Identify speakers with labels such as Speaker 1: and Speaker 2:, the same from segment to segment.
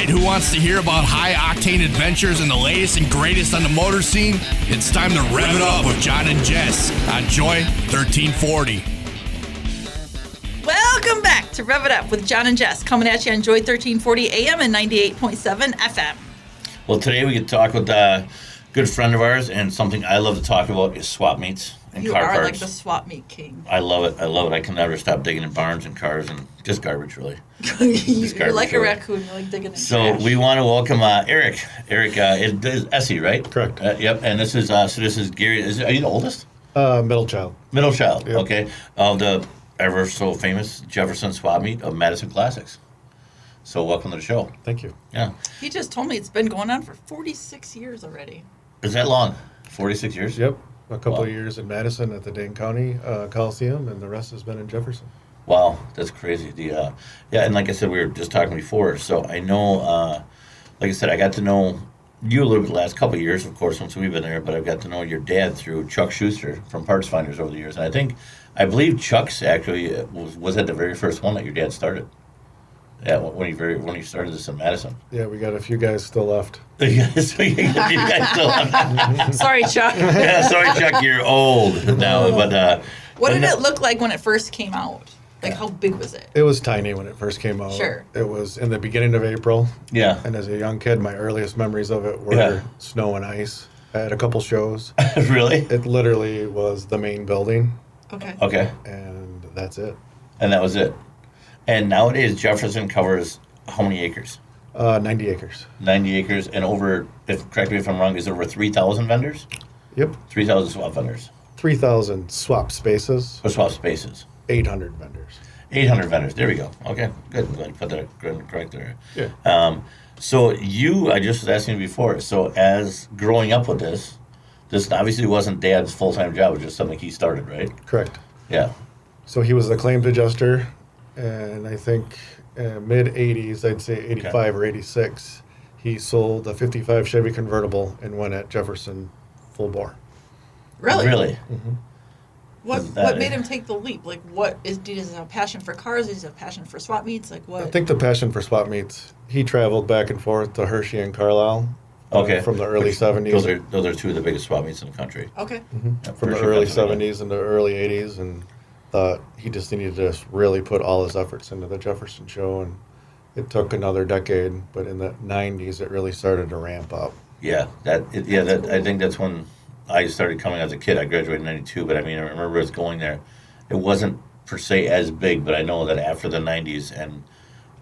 Speaker 1: right, who wants to hear about high-octane adventures and the latest and greatest on the motor scene? It's time to rev it up with John and Jess on Joy 1340.
Speaker 2: Welcome back to Rev It Up with John and Jess, coming at you on Joy 1340 AM and 98.7 FM.
Speaker 3: Well, today we get to talk with a good friend of ours, and something I love to talk about is swap meets and car parts.
Speaker 2: You are like the swap meet king.
Speaker 3: I love it. I can never stop digging in barns and cars and just garbage, really.
Speaker 2: You're like a raccoon. You like digging in trash.
Speaker 3: We want to welcome Erick. Erick is Esse, right?
Speaker 4: Correct.
Speaker 3: Yep. And this is Gary. Are you the oldest?
Speaker 4: Middle child.
Speaker 3: Middle child.
Speaker 4: Yep.
Speaker 3: Okay. Of the ever so famous Jefferson swap meet of Madison Classics. So welcome to the show.
Speaker 4: Thank you.
Speaker 3: Yeah.
Speaker 2: He just told me it's been going on for 46 years already.
Speaker 3: Is that long? 46 years?
Speaker 4: Yep. A couple of years in Madison at the Dane County Coliseum, and the rest has been in Jefferson.
Speaker 3: Wow, that's crazy. And like I said, we were just talking before, so I know, like I said, I got to know you a little bit the last couple of years, of course, once we've been there, but I've got to know your dad through Chuck Schuster from Parts Finders over the years, and I believe Chuck's actually was at the very first one that your dad started. Yeah, when he started this in Madison.
Speaker 4: Yeah, we got a few guys still left.
Speaker 3: You guys still
Speaker 2: Sorry, Chuck.
Speaker 3: Yeah, sorry, Chuck, you're old now. But
Speaker 2: what did it look like when it first came out? Like, how big was it?
Speaker 4: It was tiny when it first came out.
Speaker 2: Sure.
Speaker 4: It was in the beginning of April.
Speaker 3: Yeah.
Speaker 4: And as a young kid, my earliest memories of it were snow and ice. I had a couple shows.
Speaker 3: Really?
Speaker 4: It literally was the main building.
Speaker 3: Okay.
Speaker 4: And that's it.
Speaker 3: And that was it. And nowadays, Jefferson covers how many acres?
Speaker 4: 90 acres.
Speaker 3: 90 acres, and correct me if I'm wrong, is there over 3,000 vendors?
Speaker 4: Yep.
Speaker 3: 3,000 swap vendors.
Speaker 4: 3,000 swap spaces.
Speaker 3: Or swap spaces.
Speaker 4: 800 vendors.
Speaker 3: 800 vendors. There we go. Okay, good. I'm glad you put that correct there.
Speaker 4: Yeah.
Speaker 3: So I just was asking you before, so as growing up with this obviously wasn't Dad's full-time job, it was just something he started, right?
Speaker 4: Correct.
Speaker 3: Yeah.
Speaker 4: So he was the claims adjuster, and I think mid-'80s, I'd say 85 or 86, he sold a 55 Chevy convertible and went at Jefferson full bore.
Speaker 2: Really?
Speaker 3: Really?
Speaker 4: Mm-hmm.
Speaker 2: What made him take the leap? Like, did he have a passion for cars? Did he have a passion for swap meets? Like, what?
Speaker 4: I think the passion for swap meets, he traveled back and forth to Hershey and Carlisle from the early 70s.
Speaker 3: Those are two of the biggest swap meets in the country.
Speaker 2: Okay.
Speaker 4: Mm-hmm.
Speaker 3: Yeah,
Speaker 4: from the early 70s and the early 80s, and thought he just needed to just really put all his efforts into the Jefferson show, and it took another decade, but in the 90s it really started to ramp up.
Speaker 3: Yeah, cool. I think that's when I started coming as a kid. I graduated in 92, but I remember us going there. It wasn't per se as big, but I know that after the 90s, and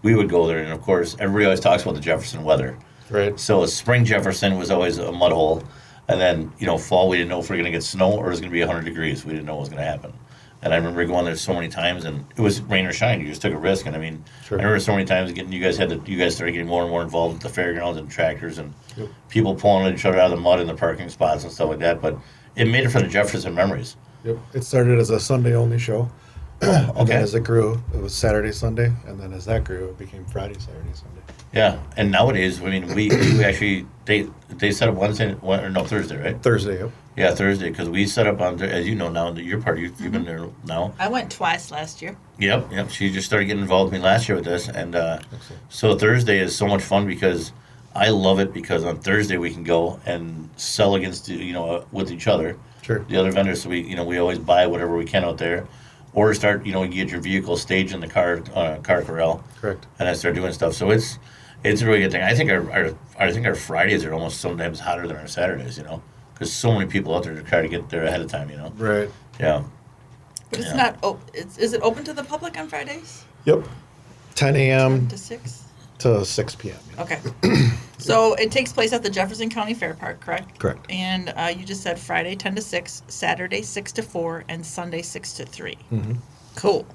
Speaker 3: we would go there, and of course, everybody always talks about the Jefferson weather.
Speaker 4: Right.
Speaker 3: So spring Jefferson was always a mud hole, and then, fall, we didn't know if we were going to get snow or it was going to be 100 degrees. We didn't know what was going to happen. And I remember going there so many times, and it was rain or shine. You just took a risk. And
Speaker 4: Sure.
Speaker 3: I remember so many times you guys started getting more and more involved with the fairgrounds and tractors and people pulling each other out of the mud in the parking spots and stuff like that. But it made it for the Jefferson memories.
Speaker 4: Yep. It started as a Sunday-only show. And then as it grew, it was Saturday, Sunday. And then as that grew, it became Friday, Saturday, Sunday.
Speaker 3: Yeah. And nowadays, we actually, they set up Thursday, right?
Speaker 4: Thursday, yep.
Speaker 3: Yeah, Thursday, because we set up on, as you know now, you've been there now.
Speaker 2: I went twice last year.
Speaker 3: Yep. She just started getting involved with me last year with this. And so Thursday is so much fun because I love it because on Thursday we can go and sell against, with each other.
Speaker 4: Sure.
Speaker 3: The other vendors, so we always buy whatever we can out there. Or start, you get your vehicle staged in the car corral. Correct. And I start doing stuff. So it's a really good thing. I think our Fridays are almost sometimes hotter than our Saturdays, because so many people out there to try to get there ahead of time,
Speaker 4: Right.
Speaker 3: Yeah.
Speaker 2: But it's not open. Is it open to the public on Fridays?
Speaker 4: Yep. 10 a.m.
Speaker 2: to 6?
Speaker 4: To 6 p.m.
Speaker 2: Okay. So it takes place at the Jefferson County Fair Park, correct?
Speaker 4: Correct.
Speaker 2: And you just said Friday 10 to 6, Saturday 6 to 4, and Sunday 6 to 3.
Speaker 4: Mm-hmm.
Speaker 2: Cool.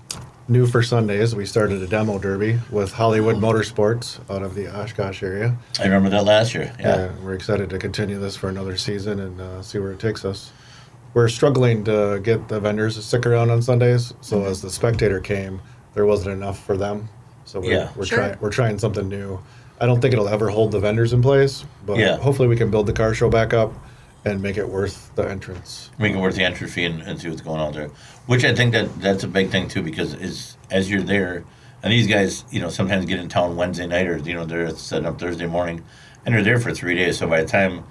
Speaker 4: New for Sundays, we started a demo derby with Hollywood Motorsports out of the Oshkosh area.
Speaker 3: I remember that last year. Yeah.
Speaker 4: We're excited to continue this for another season and see where it takes us. We're struggling to get the vendors to stick around on Sundays, so as the spectator came, there wasn't enough for them. So we're trying something new. I don't think it'll ever hold the vendors in place, but hopefully we can build the car show back up and make it worth the entrance.
Speaker 3: Make it worth the entry fee and see what's going on there. Which I think that's a big thing too, because as you're there, And these guys, sometimes get in town Wednesday night or, they're setting up Thursday morning, and they're there for 3 days. So by the time,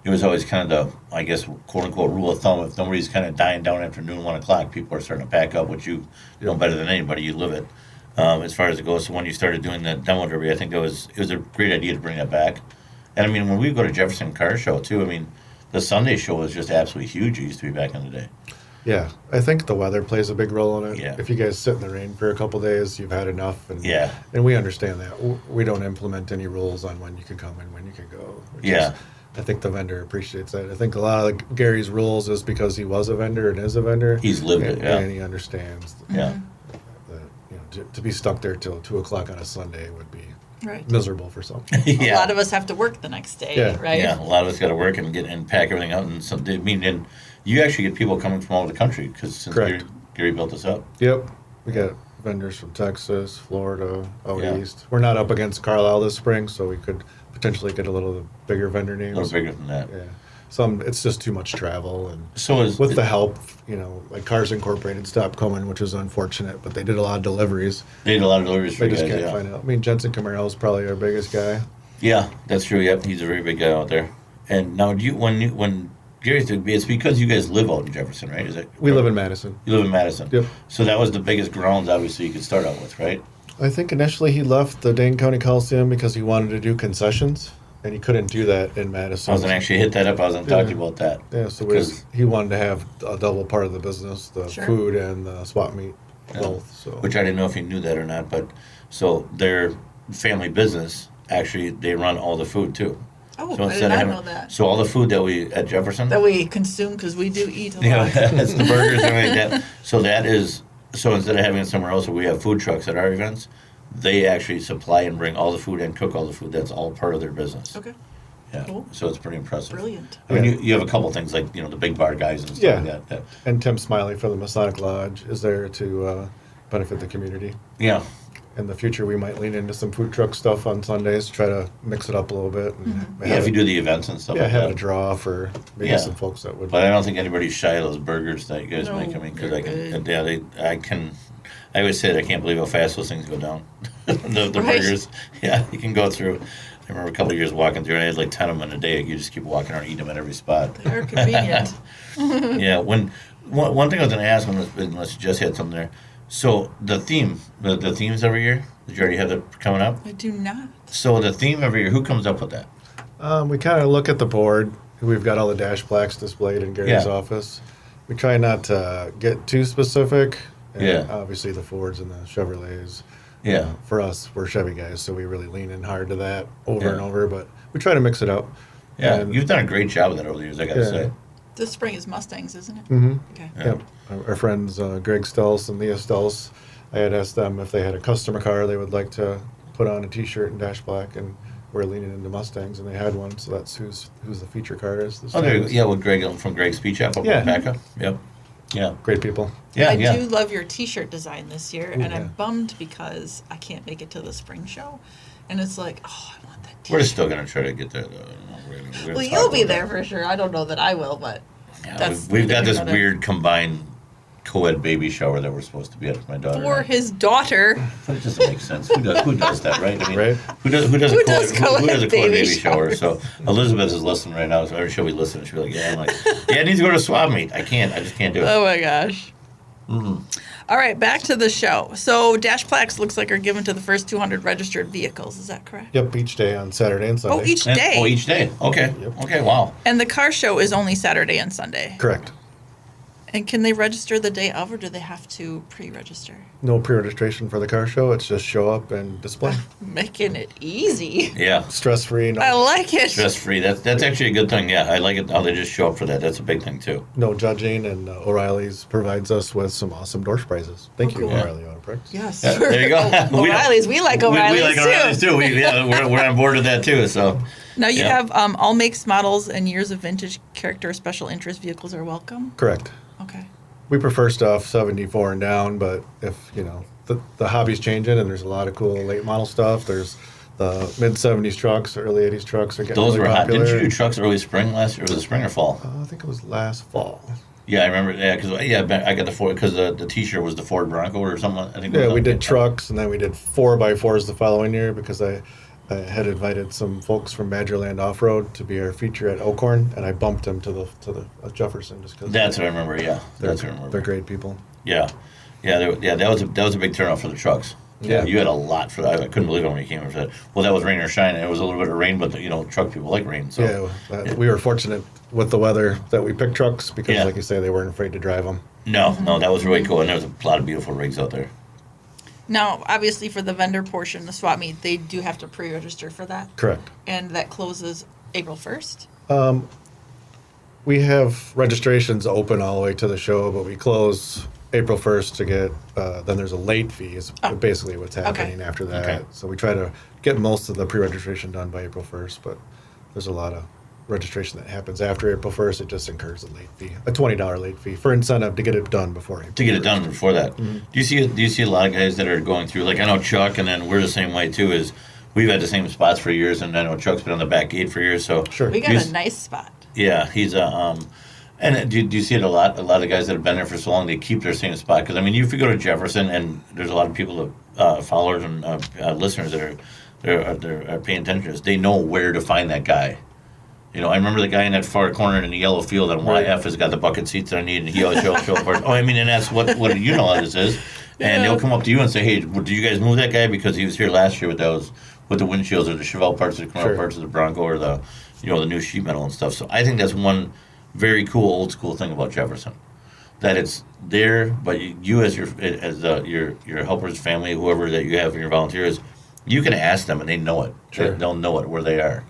Speaker 3: it was always kind of the, I guess, quote-unquote rule of thumb, if nobody's kind of dying down after noon, 1 o'clock, people are starting to pack up, which you know better than anybody. You live it as far as it goes. So when you started doing that demo derby, I think it was a great idea to bring that back. And, I mean, when we go to Jefferson Car Show, too, I mean, the Sunday show was just absolutely huge. It used to be back in the day.
Speaker 4: Yeah, I think the weather plays a big role in it.
Speaker 3: Yeah.
Speaker 4: If you guys sit in the rain for a couple days, you've had enough. And,
Speaker 3: Yeah.
Speaker 4: And we understand that. We don't implement any rules on when you can come and when you can go.
Speaker 3: Yeah.
Speaker 4: I think the vendor appreciates that. I think a lot of Gary's rules is because he was a vendor and is a vendor.
Speaker 3: He's lived it, yeah.
Speaker 4: And he understands
Speaker 3: Yeah.
Speaker 4: that, to be stuck there till 2 o'clock on a Sunday would be
Speaker 2: Right.
Speaker 4: miserable for some.
Speaker 3: Yeah.
Speaker 2: A lot of us have to work the next day,
Speaker 4: Yeah.
Speaker 2: right?
Speaker 3: Yeah, a lot of us got to work and pack everything out. And so, and you actually get people coming from all over the country because since
Speaker 4: Correct.
Speaker 3: Gary built this up.
Speaker 4: Yep. We got vendors from Texas, Florida, out
Speaker 3: Yeah.
Speaker 4: east. We're not up against Carlisle this spring, so we could potentially get a little bigger vendor names.
Speaker 3: A little bigger than that.
Speaker 4: Yeah. It's just too much travel, and
Speaker 3: So
Speaker 4: with the help, like Cars Incorporated stopped coming, which was unfortunate, but they did a lot of deliveries.
Speaker 3: They did a lot of deliveries for
Speaker 4: They
Speaker 3: you
Speaker 4: just
Speaker 3: guys,
Speaker 4: can't
Speaker 3: yeah.
Speaker 4: find out. I mean, Jensen Camaro is probably our biggest guy.
Speaker 3: Yeah, that's true. Yep, he's a very big guy out there. And now, when Gary's, it's because you guys live out in Jefferson, right? Is that
Speaker 4: We live in Madison.
Speaker 3: You live in Madison.
Speaker 4: Yep.
Speaker 3: So that was the biggest grounds, obviously, you could start out with, right?
Speaker 4: I think initially he left the Dane County Coliseum because he wanted to do concessions, and he couldn't do that in Madison.
Speaker 3: I was going to actually hit that up. I was going to talk to you about that.
Speaker 4: Yeah, so
Speaker 3: Because-
Speaker 4: he wanted to have a double part of the business, the
Speaker 2: Sure.
Speaker 4: food and the swap meet,
Speaker 3: Yeah.
Speaker 4: both. So
Speaker 3: Which I didn't know if you knew that or not, but so their family business, actually, they run all the food, too.
Speaker 2: Oh,
Speaker 3: So
Speaker 2: I
Speaker 3: instead
Speaker 2: did
Speaker 3: of
Speaker 2: not
Speaker 3: having,
Speaker 2: know that.
Speaker 3: So all the food that we, at Jefferson,
Speaker 2: That we consume because we do eat a lot.
Speaker 3: yeah, it's the burgers and everything like that. So so instead of having it somewhere else where we have food trucks at our events, they actually supply and bring all the food and cook all the food. That's all part of their business.
Speaker 2: Okay,
Speaker 3: Yeah.
Speaker 2: Cool.
Speaker 3: So it's pretty impressive.
Speaker 2: brilliant.
Speaker 3: I mean,
Speaker 4: Yeah.
Speaker 3: you have a couple things like, the big bar guys and stuff
Speaker 4: Yeah.
Speaker 3: like that.
Speaker 4: and Tim Smiley from the Masonic Lodge is there to benefit the community.
Speaker 3: Yeah.
Speaker 4: In the future, we might lean into some food truck stuff on Sundays, try to mix it up a little bit. And
Speaker 3: Yeah, if you do the events and stuff like
Speaker 4: have
Speaker 3: that.
Speaker 4: a draw for maybe
Speaker 3: Yeah.
Speaker 4: some folks that would.
Speaker 3: But I don't think anybody's shy of those burgers that you guys
Speaker 2: No,
Speaker 3: make. I mean, because
Speaker 2: they're
Speaker 3: I can,
Speaker 2: good.
Speaker 3: I always say that I can't believe how fast those things go down. the
Speaker 2: Right.
Speaker 3: burgers, yeah, you can go through. I remember a couple of years walking through, and I had like 10 of them in a day. You just keep walking around, eating them at every spot.
Speaker 2: They're convenient.
Speaker 3: Yeah, one thing I was going to ask, unless you just had something there. So the theme, the themes every year, did you already have that coming up?
Speaker 2: I do not.
Speaker 3: So the theme every year, who comes up with that?
Speaker 4: We kind of look at the board. We've got all the dash plaques displayed in Gary's
Speaker 3: Yeah.
Speaker 4: office. We try not to get too specific. And
Speaker 3: Yeah.
Speaker 4: Obviously, the Fords and the Chevrolets.
Speaker 3: Yeah.
Speaker 4: For us, we're Chevy guys, so we really lean in hard to that over
Speaker 3: Yeah.
Speaker 4: and over. But we try to mix it up.
Speaker 3: Yeah,
Speaker 4: And-
Speaker 3: you've done a great job of that over the years, I got to
Speaker 4: Yeah.
Speaker 3: say.
Speaker 2: This spring is Mustangs, isn't it?
Speaker 4: Mm-hmm.
Speaker 2: Okay.
Speaker 3: Yeah.
Speaker 4: Yep. Our friends Greg Stels and Leah Stels, I had asked them if they had a customer car they would like to put on a T-shirt and dash black, and we're leaning into Mustangs, and they had one, so that's who's the feature car is. This
Speaker 3: Oh, there you
Speaker 4: time.
Speaker 3: go. Yeah, with Greg from Greg's Speech App up
Speaker 4: Yeah.
Speaker 3: in Becca. Yep. Yeah.
Speaker 4: Great people.
Speaker 3: Yeah,
Speaker 2: I
Speaker 3: yeah.
Speaker 2: do love your T-shirt design this year, and
Speaker 4: yeah.
Speaker 2: I'm bummed because I can't make it to the spring show, and it's like, oh, I want that
Speaker 3: We're
Speaker 2: T-shirt.
Speaker 3: still going to try to get there, though. We're gonna
Speaker 2: Well,
Speaker 3: talk
Speaker 2: you'll be
Speaker 3: about
Speaker 2: there
Speaker 3: that.
Speaker 2: for sure. I don't know that I will, but
Speaker 3: Yeah,
Speaker 2: that's
Speaker 3: we've got
Speaker 2: neither
Speaker 3: this
Speaker 2: here nor
Speaker 3: weird combined co-ed baby shower that we're supposed to be at with my daughter.
Speaker 2: for his daughter.
Speaker 3: But it doesn't make sense. Who does that, right? I mean,
Speaker 4: Right.
Speaker 3: who does a
Speaker 2: Who
Speaker 3: co-ed,
Speaker 2: does
Speaker 3: who does a
Speaker 2: co-ed
Speaker 3: co-ed
Speaker 2: baby
Speaker 3: baby shower?
Speaker 2: showers?
Speaker 3: So Elizabeth is listening right now. So every show we listen, she'll be like, yeah, I'm like, yeah, I need to go to swap meet. I just can't do it.
Speaker 2: Oh my gosh. All right, back to the show. So dash plaques looks like are given to the first 200 registered vehicles. Is that correct?
Speaker 4: Yep, each day on Saturday and Sunday.
Speaker 2: Oh, each
Speaker 3: And-
Speaker 2: day.
Speaker 3: Oh, each day. Okay.
Speaker 4: Yep.
Speaker 3: Okay. Wow.
Speaker 2: And the car show is only Saturday and Sunday.
Speaker 4: Correct.
Speaker 2: And can they register the day of, or do they have to pre-register?
Speaker 4: No pre-registration for the car show. It's just show up and display.
Speaker 2: Making it easy.
Speaker 3: Yeah.
Speaker 4: Stress-free.
Speaker 2: I
Speaker 4: No,
Speaker 2: like it.
Speaker 3: Stress free. That's actually a good thing. Yeah, I like it how they just show up for that. That's a big thing too.
Speaker 4: no judging, and O'Reilly's provides us with some awesome door prizes. Thank you,
Speaker 2: cool.
Speaker 4: O'Reilly Auto Parts.
Speaker 2: Yes.
Speaker 3: Yeah, there you go.
Speaker 2: Oh,
Speaker 3: We don't-
Speaker 2: O'Reilly's. We like
Speaker 3: We
Speaker 2: O'Reilly's,
Speaker 3: like O'Reilly's too. We're on board with that too. So
Speaker 2: Now you
Speaker 3: Yeah.
Speaker 2: have all makes, models, and years of vintage character special interest vehicles are welcome.
Speaker 4: Correct.
Speaker 2: Okay.
Speaker 4: We prefer stuff 74 and down, but if, the hobby's changing and there's a lot of cool late model stuff, there's the mid-70s trucks, early 80s trucks are getting
Speaker 3: those
Speaker 4: really
Speaker 3: were hot.
Speaker 4: popular.
Speaker 3: Didn't you do trucks early spring last year? Was it spring or fall?
Speaker 4: I think it was last fall.
Speaker 3: Yeah, I remember. Yeah, because I got the Ford because the T-shirt was the Ford Bronco or something. I think.
Speaker 4: Yeah, we did trucks, and then we did 4x4s the following year because I had invited some folks from Badgerland Off Road to be our feature at Oakhorn, and I bumped them to the Jefferson just because.
Speaker 3: That's what I remember. Yeah, that's what I remember.
Speaker 4: They're great people.
Speaker 3: Yeah, that was a big turnout for the trucks.
Speaker 4: Yeah,
Speaker 3: you had a lot for that. I couldn't believe how many came for that. Well, that was rain or shine. It was a little bit of rain, but truck people like rain. So
Speaker 4: we were fortunate with the weather that we picked trucks because, like you say, they weren't afraid to drive them.
Speaker 3: No, that was really cool, and there was a lot of beautiful rigs out there.
Speaker 2: Now, obviously, for the vendor portion, the swap meet, they do have to pre-register for that.
Speaker 4: Correct.
Speaker 2: And that closes April 1st.
Speaker 4: We have registrations open all the way to the show, but we close April 1st to get, then there's a late fee is basically what's happening after that.
Speaker 3: Okay.
Speaker 4: So we try to get most of the pre-registration done by April 1st, but there's a lot of registration that happens after April 1st. It just incurs a late fee, a $20 late fee for incentive to get it done before April.
Speaker 3: To get it done before that. Mm-hmm. Do you see a lot of guys that are going through, like I know Chuck, and then we're the same way too, is we've had the same spots for years, and I know Chuck's been on the back gate for years, so.
Speaker 4: Sure.
Speaker 2: We got a nice spot.
Speaker 3: Yeah, he's and do you see it a lot? A lot of guys that have been there for so long, they keep their same spot. Because, I mean, if you go to Jefferson, and there's a lot of people, followers and listeners that are paying attention to this, they know where to find that guy. I remember the guy in that far corner in the yellow field on YF has got the bucket seats that I need, and he always show up for it. And that's what how this is. And they'll come up to you and say, hey, did you guys move that guy? Because he was here last year with the windshields or the Chevelle parts or the Camaro parts of the Bronco or the new sheet metal and stuff. So I think that's one very cool old school thing about Jefferson, that it's there, but you as your helpers, family, whoever that you have in your volunteers, you can ask them and they know it.
Speaker 4: Sure.
Speaker 3: They'll know it where they are.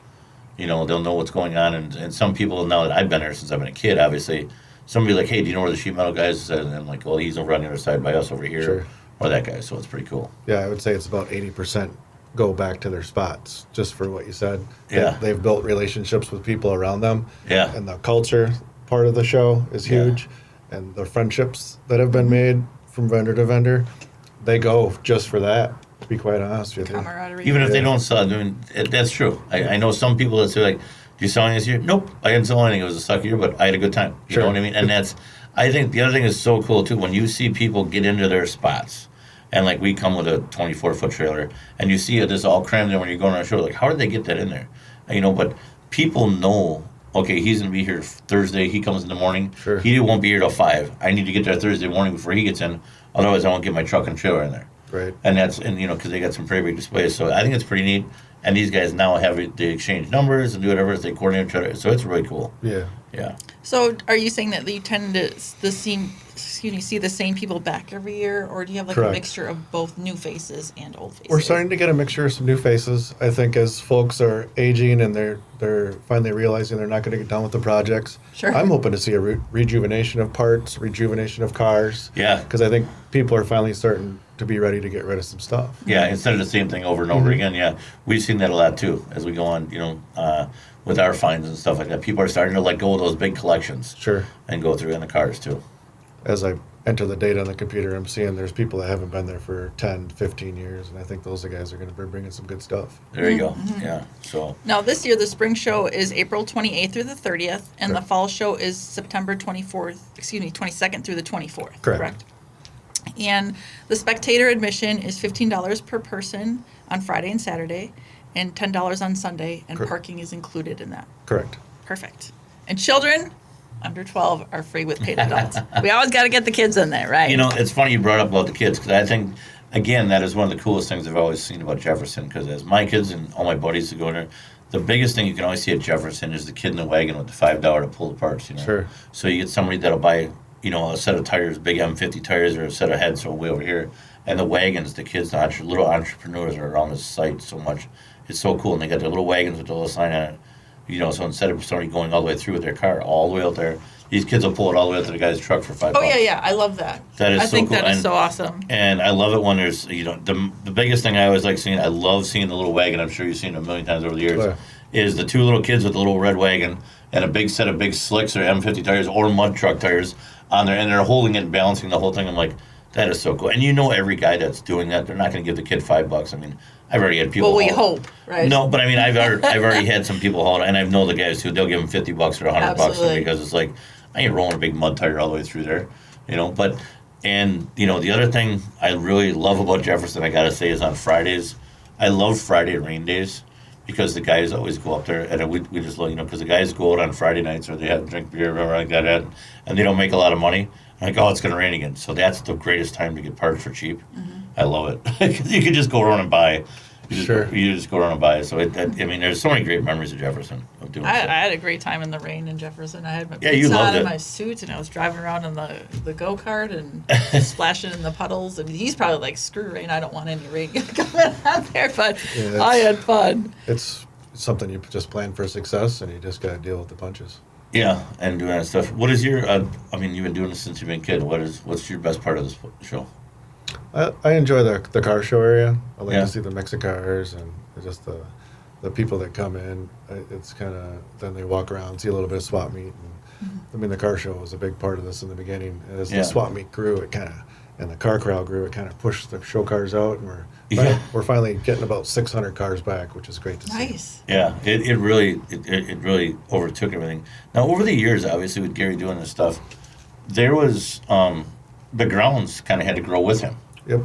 Speaker 3: They'll know what's going on. And some people, now that I've been there since I've been a kid, obviously, somebody like, hey, do you know where the sheet metal guy is? And I'm like, well, he's over on the other side by us over here,
Speaker 4: Sure.
Speaker 3: or that guy. So it's pretty cool.
Speaker 4: Yeah, I would say it's about 80% go back to their spots, just for what you said.
Speaker 3: Yeah.
Speaker 4: They've built relationships with people around them.
Speaker 3: Yeah.
Speaker 4: And the culture part of the show is huge. Yeah. And the friendships that have been made from vendor to vendor, they go just for that, to be quite honest with you.
Speaker 2: Camaraderie.
Speaker 3: Even if they don't sell, that's true. I know some people that say, like, do you sell anything this year? Nope, I didn't sell anything. It was a suck year, but I had a good time. You know what I mean? And I think the other thing is so cool, too, when you see people get into their spots. And, like, we come with a 24-foot trailer, and you see this all crammed in when you're going on a show. Like, how did they get that in there? But people know, okay, he's going to be here Thursday. He comes in the morning.
Speaker 4: Sure.
Speaker 3: He won't be here till 5. I need to get there Thursday morning before he gets in. Otherwise, I won't get my truck and trailer in there.
Speaker 4: Right.
Speaker 3: And because they got some pretty big displays. So I think it's pretty neat. And these guys now they exchange numbers and do whatever as they coordinate each other. So it's really cool.
Speaker 4: Yeah.
Speaker 3: Yeah.
Speaker 2: So are you saying that you tend to see the same people back every year, or do you have like
Speaker 4: Correct.
Speaker 2: a mixture of both new faces and old faces?
Speaker 4: We're starting to get a mixture of some new faces. I think as folks are aging and they're finally realizing they're not going to get done with the projects.
Speaker 2: Sure.
Speaker 4: I'm hoping to see a rejuvenation of parts, rejuvenation of cars.
Speaker 3: Yeah.
Speaker 4: Because I think people are finally starting to be ready to get rid of some stuff.
Speaker 3: Yeah, instead of the same thing over and over again. Yeah, we've seen that a lot too as we go on. With our finds and stuff like that, people are starting to let go of those big collections.
Speaker 4: Sure.
Speaker 3: And go through in the cars too.
Speaker 4: As I enter the data on the computer, I'm seeing there's people that haven't been there for 10, 15 years, and I think those guys are going to be bringing some good stuff.
Speaker 3: There you go. Yeah. So.
Speaker 2: Now this year, the spring show is April 28th through the 30th, and the fall show is September 22nd through the 24th.
Speaker 4: Correct.
Speaker 2: And the spectator admission is $15 per person on Friday and Saturday, and $10 on Sunday, and parking is included in that.
Speaker 4: Correct.
Speaker 2: Perfect. And children under 12 are free with paid adults. We always got to get the kids in there, right?
Speaker 3: It's funny you brought up about the kids, because I think, again, that is one of the coolest things I've always seen about Jefferson, because as my kids and all my buddies that go in there, the biggest thing you can always see at Jefferson is the kid in the wagon with the $5 to pull the parts.
Speaker 4: Sure.
Speaker 3: So you get somebody that'll buy, a set of tires, big M50 tires, or a set of heads, so way over here. And the wagons, the kids, the little entrepreneurs are around the site so much. It's so cool. And they got their little wagons with the little sign on it. So instead of somebody going all the way through with their car, all the way out there, these kids will pull it all the way out to the guy's truck for $5.
Speaker 2: Oh, yeah. I love that.
Speaker 3: That is
Speaker 2: I
Speaker 3: so
Speaker 2: think
Speaker 3: cool.
Speaker 2: that is so awesome.
Speaker 3: And I love it when there's, the biggest thing I always like seeing, I love seeing the little wagon, I'm sure you've seen it a million times over the years, is the two little kids with the little red wagon and a big set of big slicks or M50 tires or mud truck tires on there, and they're holding it and balancing the whole thing. I'm like, that is so cool. And every guy that's doing that, they're not going to give the kid $5. I mean, I've already had people.
Speaker 2: Well, we hope, right?
Speaker 3: No, but I mean, I've already had some people haul it, and I know the guys who they'll give them $50 or $100 because it's like, I ain't rolling a big mud tire all the way through there, But the other thing I really love about Jefferson, I gotta say, is on Fridays. I love Friday rain days because the guys always go up there, and we just love, because the guys go out on Friday nights or they have drink beer or whatever like that, and they don't make a lot of money. I'm like, oh, it's gonna rain again. So that's the greatest time to get parts for cheap. I love it because you can just go around and buy. You just go around and buy it. So there's so many great memories of Jefferson of doing
Speaker 2: I
Speaker 3: stuff.
Speaker 2: had a great time in the rain in Jefferson. I had my
Speaker 3: you
Speaker 2: boots
Speaker 3: loved
Speaker 2: on
Speaker 3: it.
Speaker 2: and my suit, and I was driving around in the go-kart and splashing in the puddles. And he's probably like, screw rain, I don't want any rain coming out there. But I had fun.
Speaker 4: It's something you just plan for success, and you just got to deal with the punches.
Speaker 3: Yeah, and doing that stuff. What is your? You've been doing this since you've been a kid. What's your best part of this show?
Speaker 4: I enjoy the car show area. I like to see the mix of cars and just the people that come in. It's kind of, then they walk around, see a little bit of swap meet. And, the car show was a big part of this in the beginning. As the swap meet grew, and the car crowd grew, it kind of pushed the show cars out, and we're finally getting about 600 cars back, which is great to see.
Speaker 2: Nice.
Speaker 3: Yeah, it really overtook everything. Now, over the years, obviously, with Gary doing this stuff, there was the grounds kind of had to grow with him.
Speaker 4: Yep.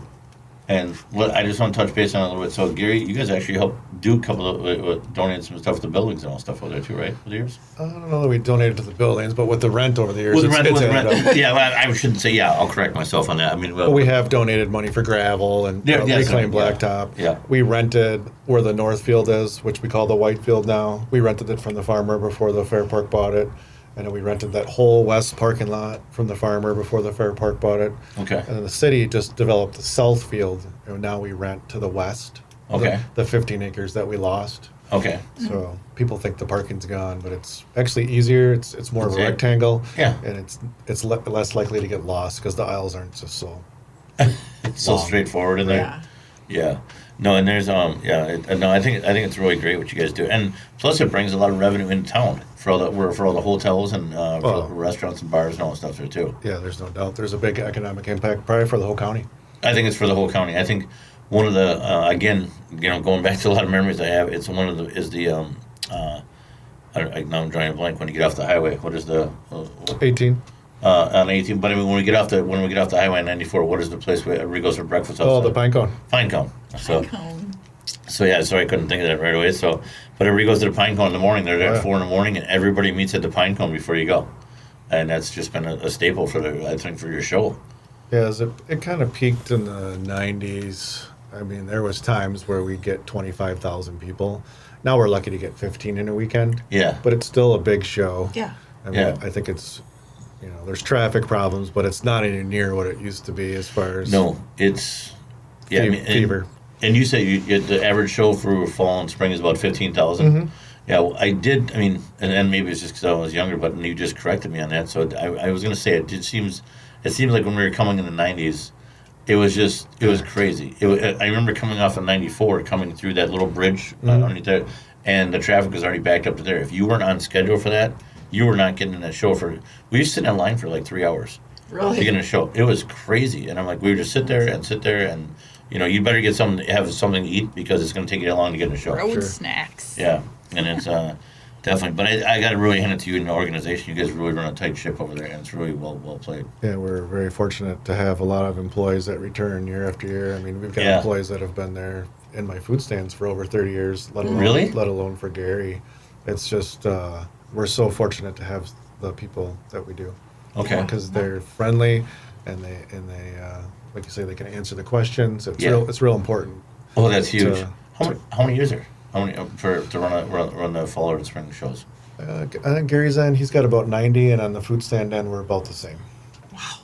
Speaker 3: And I just want to touch base on it a little bit. So, Gary, you guys actually helped do a couple of donate some stuff to the buildings and all stuff over there too, right? Over the years.
Speaker 4: I don't know that we donated to the buildings, but with the rent over the years,
Speaker 3: With the rent,
Speaker 4: up.
Speaker 3: yeah. Well, I shouldn't say. Yeah, I'll correct myself on that.
Speaker 4: But we have donated money for gravel and reclaimed blacktop.
Speaker 3: Yeah.
Speaker 4: We rented where the north field is, which we call the white field now. We rented it from the farmer before the Fair Park bought it. And then we rented that whole west parking lot from the farmer before the Fair Park bought it.
Speaker 3: Okay.
Speaker 4: And then the city just developed the south field, and now we rent to the west.
Speaker 3: Okay.
Speaker 4: The 15 acres that we lost.
Speaker 3: Okay.
Speaker 4: So people think the parking's gone, but it's actually easier. It's more of a rectangle.
Speaker 3: Yeah.
Speaker 4: And it's less likely to get lost because the aisles aren't just so.
Speaker 3: It's so straightforward in there. Yeah. No, and there's I think it's really great what you guys do, and plus it brings a lot of revenue into town for all the hotels and for the restaurants and bars and all that stuff there too.
Speaker 4: Yeah, there's no doubt. There's a big economic impact, probably for the whole county.
Speaker 3: I think it's for the whole county. I think one of the again, going back to a lot of memories I have, it's one of the now I'm drawing a blank when you get off the highway. What is the
Speaker 4: 18.
Speaker 3: On 18? But when we get off the highway on 94, what is the place where everybody goes for breakfast?
Speaker 4: Oh, the Pine Cone.
Speaker 3: Pine Cone. So yeah, sorry I couldn't think of that right away. So, but everybody goes to the Pine Cone in the morning. They're there at 4 a.m, and everybody meets at the Pine Cone before you go, and that's just been a staple for your show.
Speaker 4: Yeah, it kind of peaked in the 90s. I mean, there was times where we get 25,000 people. Now we're lucky to get 15 in a weekend.
Speaker 3: Yeah.
Speaker 4: But it's still a big show.
Speaker 2: Yeah.
Speaker 4: I mean, I think it's, there's traffic problems, but it's not anywhere near what it used to be as far as
Speaker 3: it's
Speaker 4: fever.
Speaker 3: And you say the average show for fall and spring is about 15,000.
Speaker 4: Mm-hmm.
Speaker 3: Yeah, well, I did. I mean, and maybe it's just because I was younger, but you just corrected me on that. So I was going to say it seems like when we were coming in the 90s, it was crazy. I remember coming off of 94, coming through that little bridge underneath there, and the traffic was already backed up to there. If you weren't on schedule for that, you were not getting in that show we used to sit in line for like 3 hours.
Speaker 2: Really?
Speaker 3: To get in a show. It was crazy. And I'm like, we would just sit there and you better have something to eat because it's going to take you that long to get in a show.
Speaker 2: Road snacks.
Speaker 3: Yeah, and it's definitely. But I got to really hand it to you in the organization. You guys really run a tight ship over there, and it's really well played.
Speaker 4: Yeah, we're very fortunate to have a lot of employees that return year after year. I mean, we've got employees that have been there in my food stands for over 30 years, let alone for Gary. It's just we're so fortunate to have the people that we do.
Speaker 3: Okay.
Speaker 4: Because they're friendly, and they like you say, they can answer the questions. It's real important.
Speaker 3: Oh, that's huge. How many years are? How many to run the fall or the spring shows?
Speaker 4: I think Gary's end, he's got about 90, and on the food stand end, we're about the same.
Speaker 2: Wow.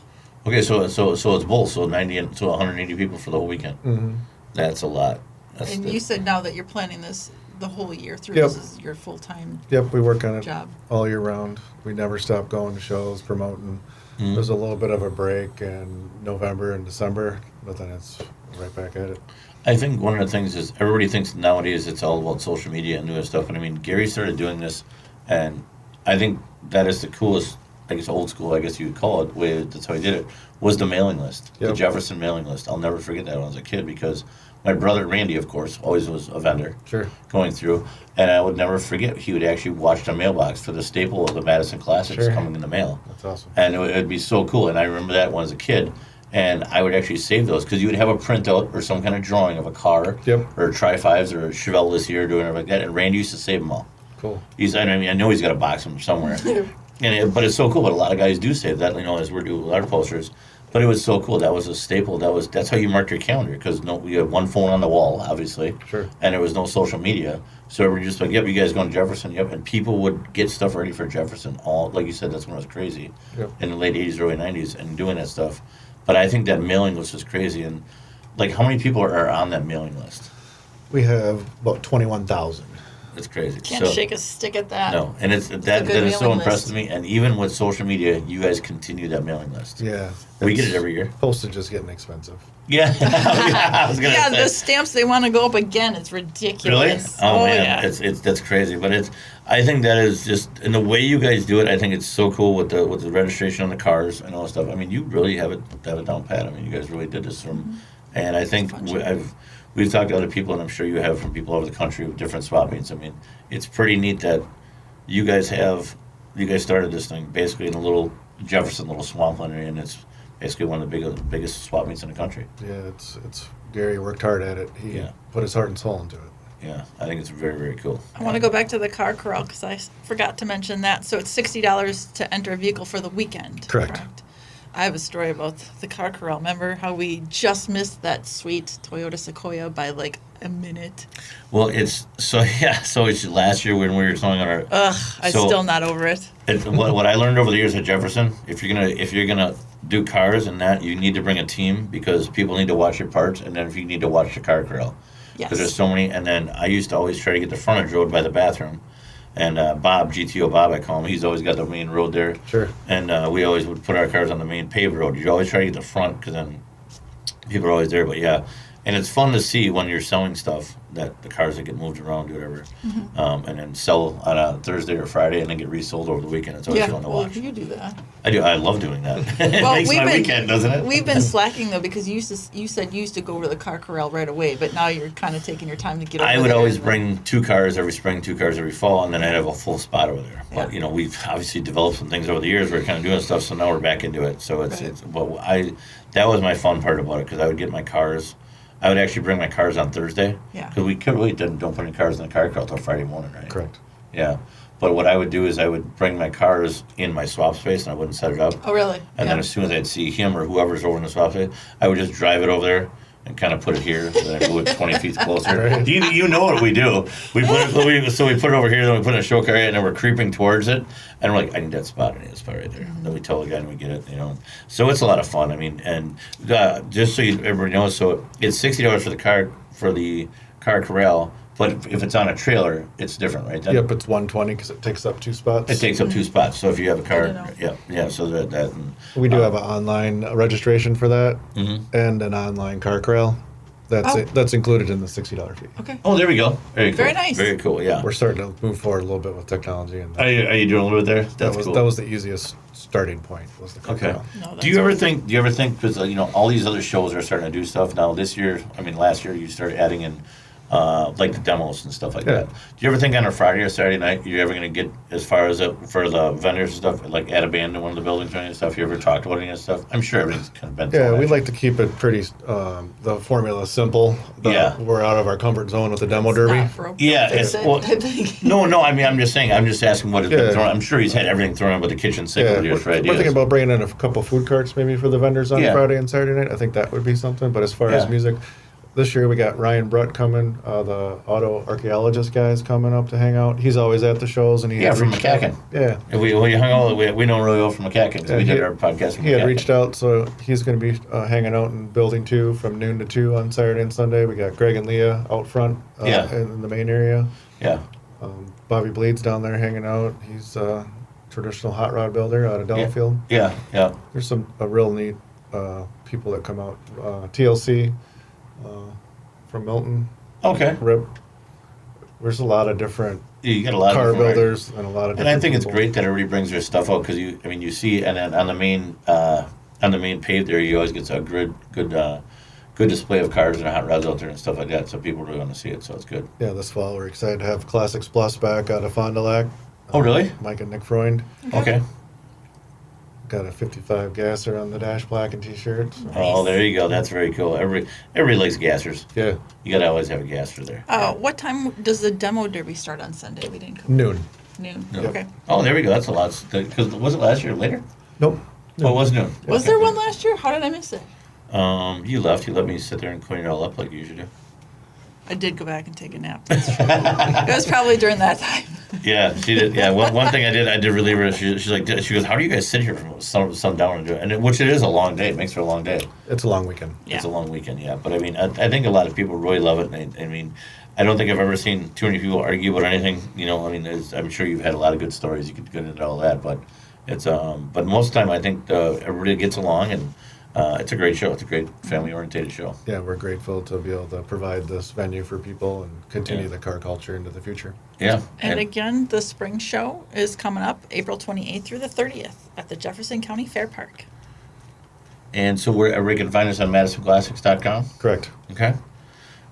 Speaker 3: Okay, so it's both. So 90 and 180 people for the whole weekend.
Speaker 4: Mm-hmm.
Speaker 3: That's a lot.
Speaker 2: You said now that you're planning this the whole year through.
Speaker 4: Yep.
Speaker 2: This is your full-time
Speaker 4: Yep, we work on it
Speaker 2: job.
Speaker 4: all year round. We never stop going to shows, promoting.
Speaker 3: Mm-hmm.
Speaker 4: There's a little bit of a break in November and December, but then it's right back at it.
Speaker 3: I think one of the things is everybody thinks nowadays it's all about social media and new stuff. And I mean, Gary started doing this, and I think that is the coolest, I guess, old school, I guess you would call it, that's how he did it, was the mailing list, the Jefferson mailing list. I'll never forget that when I was a kid, because my brother Randy, of course, always was a vendor.
Speaker 4: Sure.
Speaker 3: Going through, and I would never forget. He would actually watch the mailbox for the staple of the Madison Classics
Speaker 4: Sure.
Speaker 3: coming in the mail.
Speaker 4: That's awesome.
Speaker 3: And it would be so cool. And I remember that when I was a kid. And I would actually save those because you would have a printout or some kind of drawing of a car,
Speaker 4: Yep.
Speaker 3: or Tri-5s or a Chevelle this year, doing everything like that. And Randy used to save them all.
Speaker 4: Cool.
Speaker 3: I know he's got a box of them somewhere. But it's so cool. But a lot of guys do save that, as we're doing with our posters. But it was so cool. That was a staple. That's how you marked your calendar, because we had one phone on the wall, obviously.
Speaker 4: Sure.
Speaker 3: And there was no social media. So everybody just like, yep, you guys going to Jefferson? Yep. And people would get stuff ready for Jefferson. All, like you said, that's when it was crazy.
Speaker 4: Yep.
Speaker 3: In the late 80s, early 90s, and doing that stuff. But I think that mailing list is crazy. And, how many people are on that mailing list?
Speaker 4: We have about 21,000.
Speaker 3: It's crazy.
Speaker 2: Can't shake a stick at that.
Speaker 3: No, and that is so
Speaker 2: mailing
Speaker 3: impressive
Speaker 2: list.
Speaker 3: to me. And even with social media, you guys continue that mailing list.
Speaker 4: Yeah.
Speaker 3: We get it every year.
Speaker 4: Postage is getting expensive.
Speaker 3: Yeah, I was gonna
Speaker 2: Yeah,
Speaker 3: say.
Speaker 2: the stamps, they want to go up again. It's
Speaker 3: Really?
Speaker 2: ridiculous.
Speaker 3: Oh, man,
Speaker 2: yeah.
Speaker 3: that's crazy. But I think that is just, in the way you guys do it. I think it's so cool with the registration on the cars and all that stuff. I mean, you really have it down pat. I mean, you guys really did this and I think we've talked to other people, and I'm sure you have, from people all over the country with different swap meets. I mean, it's pretty neat that you guys started this thing basically in a little Jefferson, little swampland area, and it's basically one of the biggest swap meets in the country.
Speaker 4: Yeah, it's Gary worked hard at it. He put his heart and soul into it.
Speaker 3: Yeah, I think it's very, very cool.
Speaker 2: I want to go back to the car corral because I forgot to mention that. So it's $60 to enter a vehicle for the weekend.
Speaker 4: Correct.
Speaker 2: I have a story about the car corral. Remember how we just missed that sweet Toyota Sequoia by a minute?
Speaker 3: Well, it's last year when we were selling on our.
Speaker 2: I'm still not over it.
Speaker 3: What I learned over the years at Jefferson, if you're gonna do cars and that, you need to bring a team, because people need to watch your parts, and then if you need to watch the car corral,
Speaker 2: Yes.
Speaker 3: because there's so many. And then I used to always try to get the frontage road by the bathroom. And Bob, GTO Bob, I call him, he's always got the main road there.
Speaker 4: Sure.
Speaker 3: And we always would put our cars on the main paved road. You always try to get the front, because then people are always there. But yeah, and it's fun to see when you're selling stuff, that the cars that get moved around, do whatever, and then sell on a Thursday or Friday, and then get resold over the weekend. It's always fun to watch.
Speaker 2: You do that.
Speaker 3: I do. I love doing that. It
Speaker 2: Well,
Speaker 3: makes my weekend, doesn't it?
Speaker 2: We've been slacking though, because you said you used to go over to the car corral right away, but now you're kind of taking your time to get over
Speaker 3: I would
Speaker 2: there
Speaker 3: always
Speaker 2: and
Speaker 3: bring 2 cars every spring, 2 cars every fall, and then I'd have a full spot over there. But
Speaker 2: Yeah.
Speaker 3: we've obviously developed some things over the years. We're kind of doing stuff, so now we're back into it. So that was my fun part about it, because I would get my cars. I would actually bring my cars on Thursday.
Speaker 2: Yeah.
Speaker 3: Because we really don't put any cars in the car corral till Friday morning, right?
Speaker 4: Correct.
Speaker 3: Yeah. But what I would do is I would bring my cars in my swap space, and I wouldn't set it up.
Speaker 2: Oh, really?
Speaker 3: And then as soon as I'd see him or whoever's over in the swap space, I would just drive it over there and kind of put it here, and then I move it 20 feet closer.
Speaker 4: Right.
Speaker 3: You know what we do. We put it over here, then we put it in a show car, and then we're creeping towards it, and we're like, I need that spot right there. Then we tell the guy and we get it, So it's a lot of fun. I mean, and just so everybody knows, so it's $60 for the car corral. But if it's on a trailer, it's different, right?
Speaker 4: Yep, it's 120 because it takes up 2 spots.
Speaker 3: It takes up 2 spots. So if you have a
Speaker 2: I
Speaker 3: car,
Speaker 2: don't know.
Speaker 3: yeah. So that and,
Speaker 4: We do have an online registration for that,
Speaker 3: Mhm.
Speaker 4: and an online car corral. That's included in the $60 fee.
Speaker 2: Okay.
Speaker 3: Oh, there we go. Very cool.
Speaker 2: Very nice.
Speaker 3: Very cool. Yeah.
Speaker 4: We're starting to move forward a little bit with technology, and
Speaker 3: Are you doing a little bit there? That's cool.
Speaker 4: that was the easiest starting point. Was the car
Speaker 3: Okay.
Speaker 4: corral.
Speaker 2: No, that's
Speaker 3: Do you ever think? Because all these other shows are starting to do stuff now. Last year you started adding in like the demos and stuff like
Speaker 4: Yeah.
Speaker 3: that. Do you ever think on a Friday or Saturday night you're ever going to get as far as for the vendors and stuff, like add a band in one of the buildings or any stuff? You ever talked about any of that stuff? I'm sure everything's kind of been.
Speaker 4: Yeah,
Speaker 3: thrown
Speaker 4: we
Speaker 3: at
Speaker 4: like to keep it pretty, the formula simple.
Speaker 3: Yeah.
Speaker 4: We're out of our comfort zone with the demo derby.
Speaker 2: Not broke.
Speaker 3: Yeah,
Speaker 2: Fix
Speaker 3: it's-
Speaker 2: it
Speaker 3: well,
Speaker 2: type thing.
Speaker 3: No. I mean, I'm just saying. I'm just asking what has been
Speaker 4: Yeah.
Speaker 3: thrown. I'm sure he's had everything thrown in, but the kitchen sink
Speaker 4: Yeah,
Speaker 3: over the years for
Speaker 4: we're
Speaker 3: ideas.
Speaker 4: thinking about bringing in a couple food carts maybe for the vendors on
Speaker 3: Yeah.
Speaker 4: Friday and Saturday night. I think that would be something. But as far as
Speaker 3: Yeah.
Speaker 4: music, this year we got Ryan Brutt coming, the auto archaeologist guy's coming up to hang out. He's always at the shows, and he
Speaker 3: Yeah,
Speaker 4: had
Speaker 3: from
Speaker 4: reached out.
Speaker 3: McCacken.
Speaker 4: Yeah.
Speaker 3: And we hung out. We know really well from McCacken. 'Cause
Speaker 4: Yeah,
Speaker 3: we
Speaker 4: he
Speaker 3: did
Speaker 4: had-
Speaker 3: our podcast. From
Speaker 4: He had
Speaker 3: McCacken.
Speaker 4: reached out, so he's going to be hanging out in Building 2 from noon to 2 on Saturday and Sunday. We got Greg and Leah out front
Speaker 3: Yeah.
Speaker 4: in the main area.
Speaker 3: Yeah.
Speaker 4: Bobby Bleed's down there hanging out. He's a traditional hot rod builder out of Delafield.
Speaker 3: Yeah.
Speaker 4: There's some real neat people that come out. TLC from Milton,
Speaker 3: Okay.
Speaker 4: Rip. There's a lot of different
Speaker 3: You get a lot
Speaker 4: car
Speaker 3: of different
Speaker 4: builders and a lot of different
Speaker 3: And I think it's
Speaker 4: people.
Speaker 3: great that everybody brings their stuff out, because you see, and then on the main pave there, you always get a good good display of cars and hot rods out there and stuff like that. So people really want to see it. So it's good.
Speaker 4: Yeah, this fall we're excited to have Classics Plus back out of Fond du Lac.
Speaker 3: Oh, really?
Speaker 4: Mike and Nick Freund.
Speaker 3: Okay.
Speaker 4: Got a 55 gasser on the dash black and t-shirt. So.
Speaker 3: Oh, there you go. That's very cool. Everybody likes gassers.
Speaker 4: Yeah.
Speaker 3: You got to always have a gasser there.
Speaker 2: What time does the demo derby start on Sunday? We didn't cover.
Speaker 4: Noon.
Speaker 2: Noon.
Speaker 3: Yep.
Speaker 2: Okay.
Speaker 3: Oh, there we go. That's a lot. Because was it last year or later?
Speaker 4: Nope.
Speaker 3: Oh, it was noon.
Speaker 2: Was there one last year? How did I miss it?
Speaker 3: You left. You let me sit there and clean it all up like you usually do.
Speaker 2: I did go back and take a nap. That's true. It was probably during that time.
Speaker 3: Yeah, she did. Yeah, one thing I did relieve her. She's like, she goes, "How do you guys sit here from sundown and do it?" And which it is a long day. It makes for a long day.
Speaker 4: It's a long weekend.
Speaker 2: Yeah.
Speaker 3: It's a long weekend, yeah. But I mean, I think a lot of people really love it. And I mean, I don't think I've ever seen too many people argue about anything. You know, I mean, I'm sure you've had a lot of good stories. You could get into all that, but it's but most of the time I think everybody gets along, and it's a great show. It's a great family-oriented show.
Speaker 4: Yeah, we're grateful to be able to provide this venue for people and continue the car culture into the future.
Speaker 3: Yeah.
Speaker 2: And again, the spring show is coming up April 28th through the 30th at the Jefferson County Fair Park.
Speaker 3: And so we can find us on MadisonClassics.com.
Speaker 4: Correct.
Speaker 3: Okay.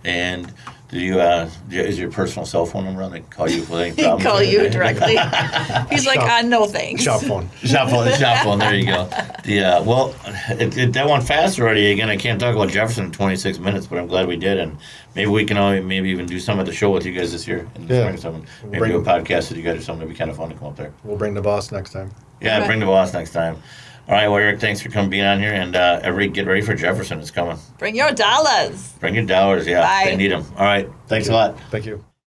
Speaker 3: And do you is your personal cell phone number on? They call you with any
Speaker 2: He
Speaker 3: problems?
Speaker 2: call you directly. He's like,
Speaker 4: Shop.
Speaker 2: no thanks.
Speaker 4: Shop phone.
Speaker 3: Shop phone. There you go. Well, that went fast already. Again, I can't talk about Jefferson in 26 minutes, but I'm glad we did, and maybe we can maybe even do some at the show with you guys this year in the spring. Something. Maybe do a podcast with you guys or something. It'd be kind of fun to come up there.
Speaker 4: We'll bring the boss next time.
Speaker 3: Yeah,
Speaker 2: Okay.
Speaker 3: bring the boss next time. All right, well, Eric, thanks for being on here, and everybody get ready for Jefferson. It's coming.
Speaker 2: Bring your dollars.
Speaker 3: Bring your dollars. Yeah,
Speaker 2: Bye.
Speaker 3: they need them. All right, thanks a lot.
Speaker 4: Thank you.